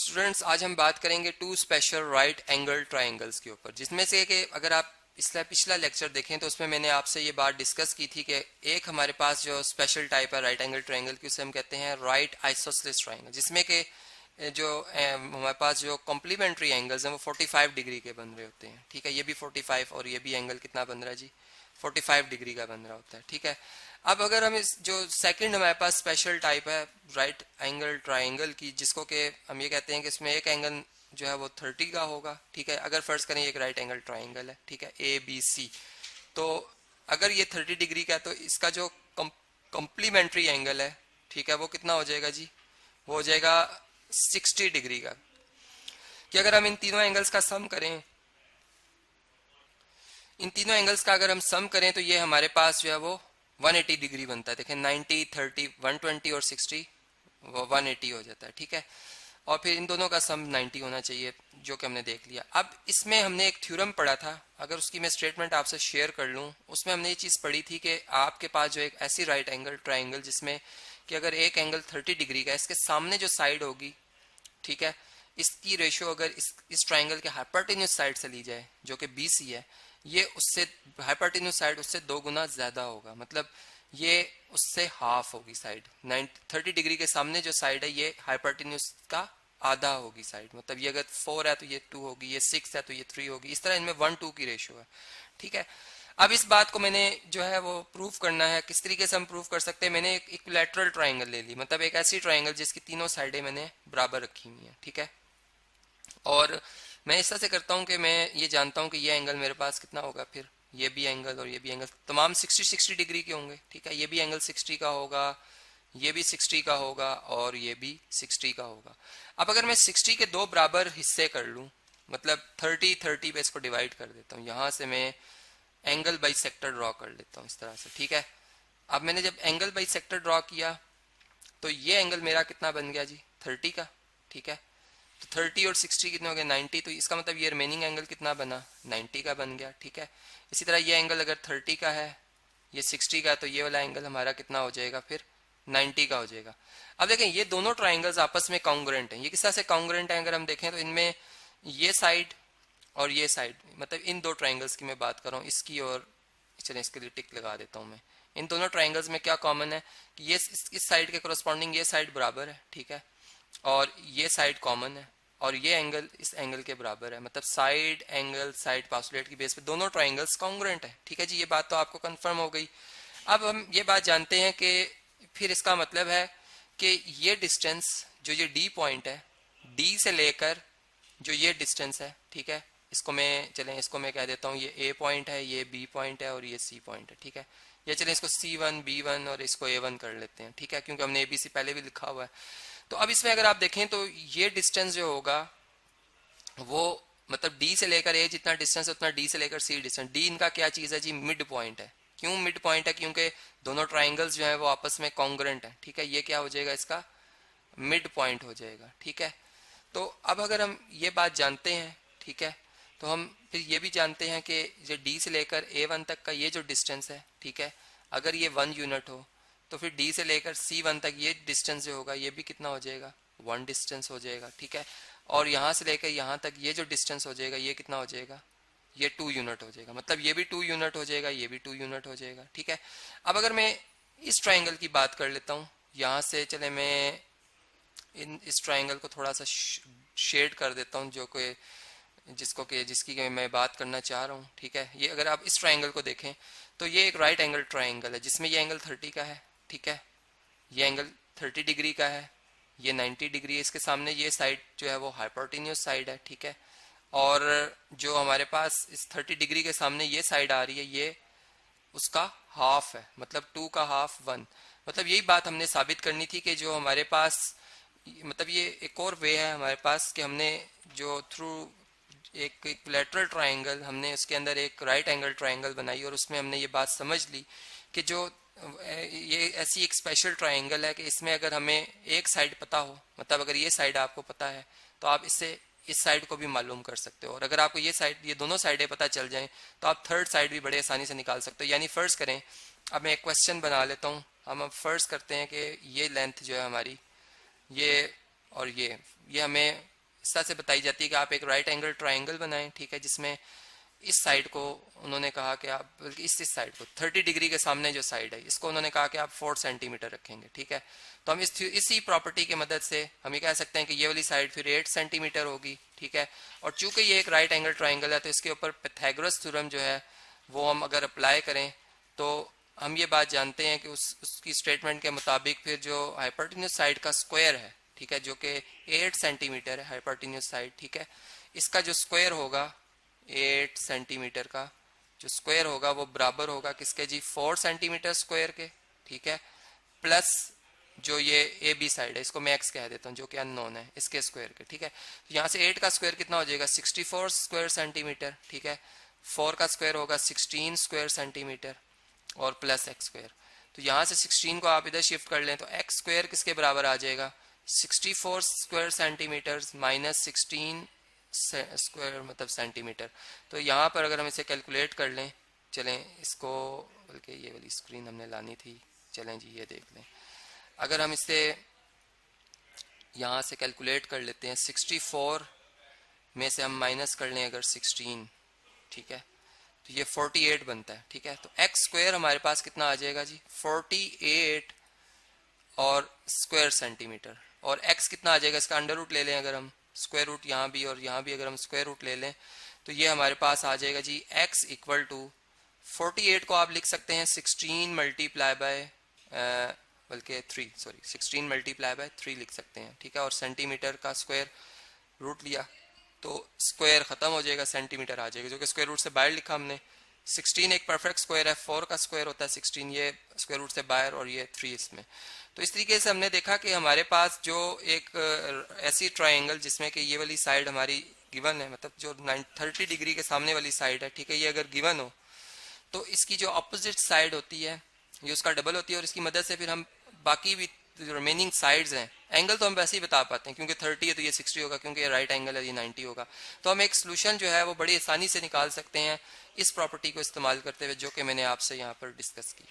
Students आज हम बात करेंगे two special right angle triangles के ऊपर, जिसमें से कि अगर आप इसका पिछला लेक्चर देखें तो उसमें मैंने आपसे ये बात डिस्कस की थी कि एक हमारे पास जो स्पेशल टाइप है राइट एंगल ट्राइंगल की, उसे हम कहते हैं राइट आइसोसेलेस ट्राइंगल, जिसमें कि जो हमारे पास जो कॉम्प्लीमेंट्री एंगल्स हैं वो 45 डिग्री के बन रहे होते हैं। ठीक है, ये भी 45 और ये भी एंगल कितना बन रहा है जी, 45 डिग्री का बन रहा होता है। ठीक है, अब अगर हम इस जो सेकंड हमारे पास स्पेशल टाइप है राइट एंगल ट्राइंगल की, जिसको कि हम ये कहते हैं कि इसमें एक एंगल जो है वो 30 का होगा। ठीक है, अगर फर्ज करें एक राइट एंगल ट्राइंगल है, ठीक है, ए बी सी, तो अगर ये 30 डिग्री का है तो इसका जो कॉम्प्लीमेंट्री एंगल है, ठीक है, वो कितना हो जाएगा जी, वो हो जाएगा 60 डिग्री का। कि अगर हम इन तीनों एंगल्स का सम करें, इन तीनों एंगल्स का अगर हम सम करें तो ये हमारे पास जो है वो 180 डिग्री बनता है। देखें 90, 30, 120 और 60 वो 180 हो जाता है। ठीक है, और फिर इन दोनों का सम 90 होना चाहिए, जो कि हमने देख लिया। अब इसमें हमने एक थ्योरम पढ़ा था, अगर उसकी मैं स्टेटमेंट आपसे शेयर कर लूँ, उसमें हमने ये चीज़ पढ़ी थी कि आपके पास जो एक ऐसी राइट एंगल ट्राइंगल जिसमें कि अगर एक एंगल 30 डिग्री का, इसके सामने जो साइड होगी, ठीक है, इसकी रेशियो अगर इस ट्राइंगल के हाइपोटेन्यूज साइड से ली जाए जो कि BC है, ये उससे हाइपोटेन्यूज साइड उससे 2 गुना ज्यादा होगा, मतलब ये उससे हाफ होगी साइड। 30 डिग्री के सामने जो साइड है ये हाइपोटेन्यूज का आधा होगी साइड, मतलब ये अगर 4 है तो ये 2 होगी, ये 6 है तो ये 3 होगी, इस तरह इनमें 1-2 की रेशियो है। ठीक है, अब इस बात को मैंने जो है वो प्रूफ करना है, किस तरीके से हम प्रूफ कर सकते हैं। मैंने एक इक्विलैटरल ट्राइंगल ले ली, मतलब एक ऐसी ट्राइंगल जिसकी तीनों साइडें मैंने बराबर रखी हुई है। ठीक है, और मैं इस तरह से करता हूं कि मैं ये जानता हूं कि ये एंगल मेरे पास कितना होगा, फिर ये भी एंगल और ये भी एंगल तमाम 60 डिग्री के होंगे। ठीक है, ये भी एंगल 60 का होगा, ये भी 60 का होगा और ये भी 60 का होगा। अब अगर मैं 60 के 2 बराबर हिस्से कर लूं, मतलब 30 पे इसको डिवाइड कर देता हूं, यहां से मैं एंगल बाई सेक्टर ड्रॉ कर लेता हूं इस तरह से। ठीक है, अब मैंने जब एंगल बाई सेक्टर ड्रॉ किया तो ये एंगल मेरा कितना बन गया जी, 30 का। ठीक है, तो 30 और 60 कितने हो गए, 90, तो इसका मतलब ये रिमेनिंग एंगल कितना बना, 90 का बन गया। ठीक है, इसी तरह ये एंगल अगर 30 का है, ये 60 का है, तो ये वाला एंगल हमारा कितना हो जाएगा, फिर 90 का हो जाएगा। अब देखें ये दोनों ट्राइंगल्स आपस में कॉन्ग्रुएंट हैं। ये किस तरह से कॉन्ग्रुएंट है, अगर हम देखें तो इनमें ये साइड और ये साइड, मतलब इन दो ट्राइंगल्स की मैं बात कर रहा हूँ, इसकी और चलिए इसके लिए टिक लगा देता हूँ मैं। इन दोनों ट्राइंगल्स में क्या कॉमन है कि ये इस साइड के कोरस्पॉन्डिंग ये साइड बराबर है। ठीक है, और ये साइड कॉमन है और ये एंगल इस एंगल के बराबर है, मतलब साइड एंगल साइड पासुलेट की बेस पे दोनों ट्राइंगल्स कॉन्ग्रुएंट है। ठीक है जी, ये बात तो आपको कंफर्म हो गई। अब हम ये बात जानते हैं कि फिर इसका मतलब है कि ये डिस्टेंस जो ये डी पॉइंट है, डी से लेकर जो ये डिस्टेंस है, ठीक है, इसको मैं कह देता हूँ ये ए पॉइंट है, ये बी पॉइंट है और ये सी पॉइंट है। ठीक है, ये चलें इसको C1 B1 और इसको A1 कर लेते हैं। ठीक है, क्योंकि हमने ABC पहले भी लिखा हुआ है। तो अब इसमें अगर आप देखें तो ये डिस्टेंस जो होगा वो मतलब D से लेकर A जितना डिस्टेंस है उतना D से लेकर C डिस्टेंस। D इनका क्या चीज है जी, मिड पॉइंट है। क्यों मिड पॉइंट है, क्योंकि दोनों ट्राइंगल्स जो है वो आपस में कॉन्ग्रुएंट है। ठीक है, ये क्या हो जाएगा, इसका मिड पॉइंट हो जाएगा। ठीक है, तो अब अगर हम ये बात जानते हैं, ठीक है, तो हम फिर ये भी जानते हैं कि जो D से लेकर A1 तक का ये जो डिस्टेंस है, ठीक है, अगर ये 1 यूनिट हो तो फिर D से लेकर C1 तक ये डिस्टेंस जो होगा ये भी कितना हो जाएगा, 1 डिस्टेंस हो जाएगा। ठीक है, और यहाँ से लेकर यहाँ तक ये जो डिस्टेंस हो जाएगा ये कितना हो जाएगा, ये 2 यूनिट हो जाएगा, मतलब ये भी 2 यूनिट हो जाएगा, ये भी 2 यूनिट हो जाएगा। ठीक है, अब अगर मैं इस ट्राइंगल की बात कर लेता हूँ, यहाँ से चले मैं इस ट्राइंगल को थोड़ा सा शेड कर देता हूँ, जो कि जिसकी मैं बात करना चाह रहा हूँ। ठीक है, ये अगर आप इस ट्राइंगल को देखें तो ये एक राइट एंगल ट्राइंगल है जिसमें ये एंगल 30 का है। ठीक है, ये एंगल 30 डिग्री का है, ये 90 डिग्री है, इसके सामने ये साइड जो है वो हाइपोटेन्यूज साइड है। ठीक है, और जो हमारे पास इस 30 डिग्री के सामने ये साइड आ रही है ये उसका हाफ है, मतलब 2 का हाफ 1। मतलब यही बात हमने साबित करनी थी कि जो हमारे पास मतलब ये एक और वे है हमारे पास कि हमने जो थ्रू एक इक्विलैटरल ट्राइंगल हमने उसके अंदर एक राइट एंगल ट्राइंगल बनाई और उसमें हमने ये बात समझ ली कि जो ये ऐसी एक स्पेशल ट्राइंगल है कि इसमें अगर हमें एक साइड पता हो, मतलब अगर ये साइड आपको पता है तो आप इससे इस साइड को भी मालूम कर सकते हो, और अगर आपको ये दोनों साइडें पता चल जाएं तो आप थर्ड साइड भी बड़े आसानी से निकाल सकते हो। यानी फर्ज करें, अब मैं एक क्वेश्चन बना लेता हूँ, हम अब फर्ज करते हैं कि ये लेंथ जो है हमारी ये और ये हमें इस तरह से बताई जाती है कि आप एक राइट एंगल ट्राइंगल बनाएं, ठीक है, जिसमें इस साइड को उन्होंने कहा कि आप, बल्कि इस साइड को 30 डिग्री के सामने जो साइड है इसको उन्होंने कहा कि आप 4 सेंटीमीटर रखेंगे, ठीक है। तो हम इसी प्रॉपर्टी की मदद से हम ये कह सकते हैं कि ये वाली साइड फिर 8 सेंटीमीटर होगी, ठीक है। और चूंकि ये एक राइट एंगल ट्राइंगल है तो इसके ऊपर पाइथागोरस थ्योरम जो है वो हम अगर अप्लाई करें तो हम ये बात जानते हैं कि उसकी स्टेटमेंट के मुताबिक फिर जो हाइपोटेन्यूज साइड का स्क्वायर है, ठीक है, जो कि 8 सेंटीमीटर है हाइपोटेन्यूज साइड, ठीक है, इसका जो स्क्वायर होगा 8 सेंटीमीटर का जो स्क्वायर होगा वो बराबर होगा किसके जी, 4 सेंटीमीटर स्क्वायर के, ठीक है, प्लस जो ये ए बी साइड है इसको मैं एक्स कह देता हूँ जो कि अननोन है, इसके स्क्वायर के, ठीक है। तो यहाँ से 8 का स्क्वायर कितना हो जाएगा 64 स्क्वायर सेंटीमीटर, ठीक है, 4 का स्क्वायर होगा 16 स्क्वायर सेंटीमीटर और प्लस एक्स स्क्वायर। तो यहाँ से 16 को आप इधर शिफ्ट कर लें तो एक्स स्क्वायर किसके बराबर आ जाएगा 64 स्क्वायर सेंटीमीटर माइनस 16 स्क्वायर मतलब सेंटीमीटर। तो यहाँ पर अगर हम इसे कैलकुलेट कर लें, चलें इसको, बल्कि ये वाली स्क्रीन हमने लानी थी, चलें जी ये देख लें, अगर हम इसे यहाँ से कैलकुलेट कर लेते हैं 64 में से हम माइनस कर लें अगर 16, ठीक है, तो ये 48 बनता है, ठीक है। तो एक्स स्क्वायर हमारे पास कितना आ जाएगा जी 48 और स्क्वायर सेंटीमीटर, और एक्स कितना आ जाएगा, इसका अंडर रूट ले लें अगर हम, स्क्वायर रूट यहाँ भी और यहाँ भी अगर हम स्क्वायर रूट ले लें तो ये हमारे पास आ जाएगा जी एक्स इक्वल टू 48 को आप लिख सकते हैं 16 मल्टीप्लाई बाय बल्कि 16 मल्टीप्लाई बाय 3 लिख सकते हैं, ठीक है, और सेंटीमीटर का स्क्वायर रूट लिया तो स्क्वायर खत्म हो जाएगा, सेंटीमीटर आ जाएगा जो कि स्क्वायर रूट से बाहर लिखा हमने। 16 एक परफेक्ट स्क्वायर है, 4 का स्क्वायर होता है 16, ये स्क्वायर रूट से बाहर और ये 3 इसमें। तो इस तरीके से हमने देखा कि हमारे पास जो एक ऐसी ट्रायंगल जिसमें कि ये वाली साइड हमारी गिवन है, मतलब जो 30 डिग्री के सामने वाली साइड है, ठीक है, ये अगर गिवन हो तो इसकी जो अपोजिट साइड होती है ये उसका डबल होती है, और इसकी मदद से फिर हम बाकी भी जो रिमेनिंग साइड्स हैं, एंगल तो हम वैसे ही बता पाते हैं क्योंकि 30 है तो ये 60 होगा, क्योंकि ये राइट एंगल है ये 90 होगा। तो हम एक सोल्यूशन जो है वो बड़ी आसानी से निकाल सकते हैं इस प्रॉपर्टी को इस्तेमाल करते हुए जो कि मैंने आपसे यहाँ पर डिस्कस की।